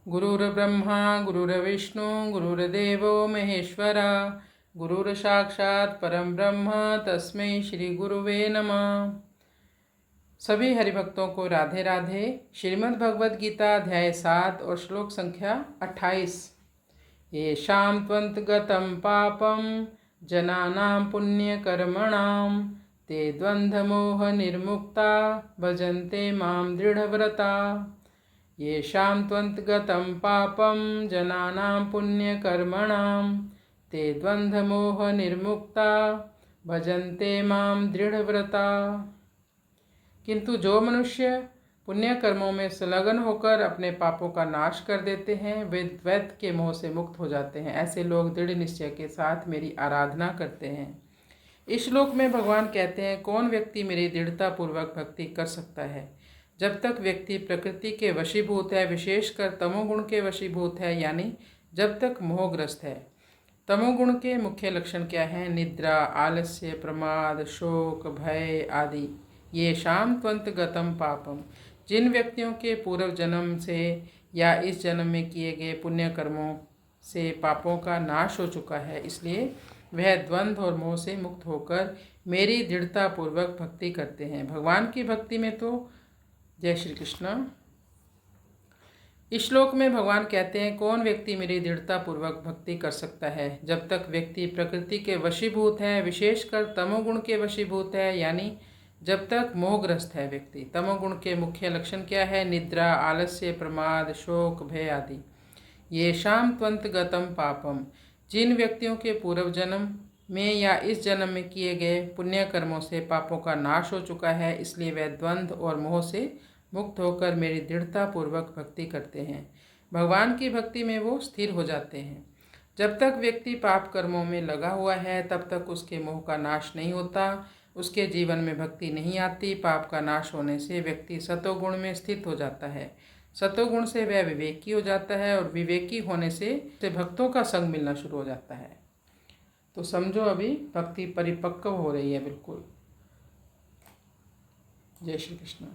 गुरुर्ब्रह्मा गुरुर्विष्णु गुरुर्देवो महेश्वरा गुरुर्साक्षात् परम ब्रह्म तस्मै श्री गुरुवे नमः। सभी हरिभक्तों को राधे राधे। श्रीमद् भगवद गीता अध्याय 7 और श्लोक संख्या 28। येषां त्वन्तगतं पापं जनानां पुण्यकर्मणां ते द्वन्द्वमोह निर्मुक्ता भजन्ते मां दृढव्रता। येषां त्वन्तगतं पापं जनानां पुण्यकर्मणां ते द्वन्द्वमोह निर्मुक्ता भजन्ते मां दृढव्रता। किंतु जो मनुष्य पुण्य कर्मों में संलग्न होकर अपने पापों का नाश कर देते हैं वे द्वैत के मोह से मुक्त हो जाते हैं। ऐसे लोग दृढ़ निश्चय के साथ मेरी आराधना करते हैं। इस श्लोक में भगवान कहते हैं, कौन व्यक्ति मेरी दृढ़ता पूर्वक भक्ति कर सकता है? जब तक व्यक्ति प्रकृति के वशीभूत है, विशेषकर तमोगुण के वशीभूत है, यानी जब तक मोहग्रस्त है। तमोगुण के मुख्य लक्षण क्या हैं? निद्रा, आलस्य, प्रमाद, शोक, भय आदि। येषां त्वन्तगतं पापम, जिन व्यक्तियों के पूर्व जन्म से या इस जन्म में किए गए पुण्य कर्मों से पापों का नाश हो चुका है, इसलिए वह द्वंद्व और मोह से मुक्त होकर मेरी दृढ़ता पूर्वक भक्ति करते हैं। भगवान की भक्ति में तो जय श्री कृष्ण। इस श्लोक में भगवान कहते हैं, कौन व्यक्ति मेरी दृढ़ता पूर्वक भक्ति कर सकता है? जब तक व्यक्ति प्रकृति के वशीभूत है, विशेषकर तमोगुण के वशीभूत है, यानी जब तक मोहग्रस्त है व्यक्ति। तमोगुण के मुख्य लक्षण क्या है? निद्रा, आलस्य, प्रमाद, शोक, भय आदि। येषां त्वन्तगतं पापम, जिन व्यक्तियों के पूर्व जन्म में या इस जन्म में किए गए पुण्य कर्मों से पापों का नाश हो चुका है, इसलिए वे द्वंद्व और मोह से मुक्त होकर मेरी दृढ़ता पूर्वक भक्ति करते हैं। भगवान की भक्ति में वो स्थिर हो जाते हैं। जब तक व्यक्ति पाप कर्मों में लगा हुआ है तब तक उसके मोह का नाश नहीं होता, उसके जीवन में भक्ति नहीं आती। पाप का नाश होने से व्यक्ति सतोगुण में स्थित हो जाता है। सतोगुण से वह विवेकी हो जाता है और विवेकी होने से भक्तों का संग मिलना शुरू हो जाता है। तो समझो अभी भक्ति परिपक्व हो रही है बिल्कुल। जय श्री कृष्ण।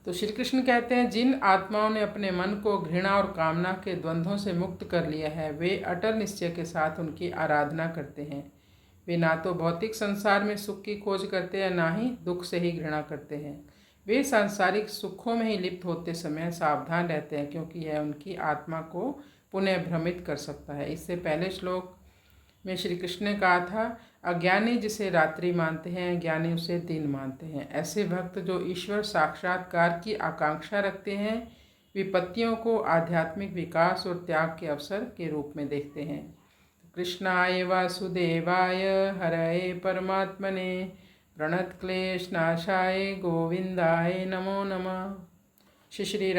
तो श्री कृष्ण कहते हैं, जिन आत्माओं ने अपने मन को घृणा और कामना के द्वंद्वों से मुक्त कर लिया है वे अटल निश्चय के साथ उनकी आराधना करते हैं। वे ना तो भौतिक संसार में सुख की खोज करते हैं, ना ही दुख से ही घृणा करते हैं। वे सांसारिक सुखों में ही लिप्त होते समय सावधान रहते हैं, क्योंकि यह उनकी आत्मा को पुनः भ्रमित कर सकता है। इससे पहले श्लोक में श्री कृष्ण ने कहा था, अज्ञानी जिसे रात्रि मानते हैं, ज्ञानी उसे दिन मानते हैं। ऐसे भक्त जो ईश्वर साक्षात्कार की आकांक्षा रखते हैं, विपत्तियों को आध्यात्मिक विकास और त्याग के अवसर के रूप में देखते हैं। कृष्णाय वासुदेवाय हरये परमात्मने प्रणतक्लेशनाशाय गोविंदाय नमो नमः। श्री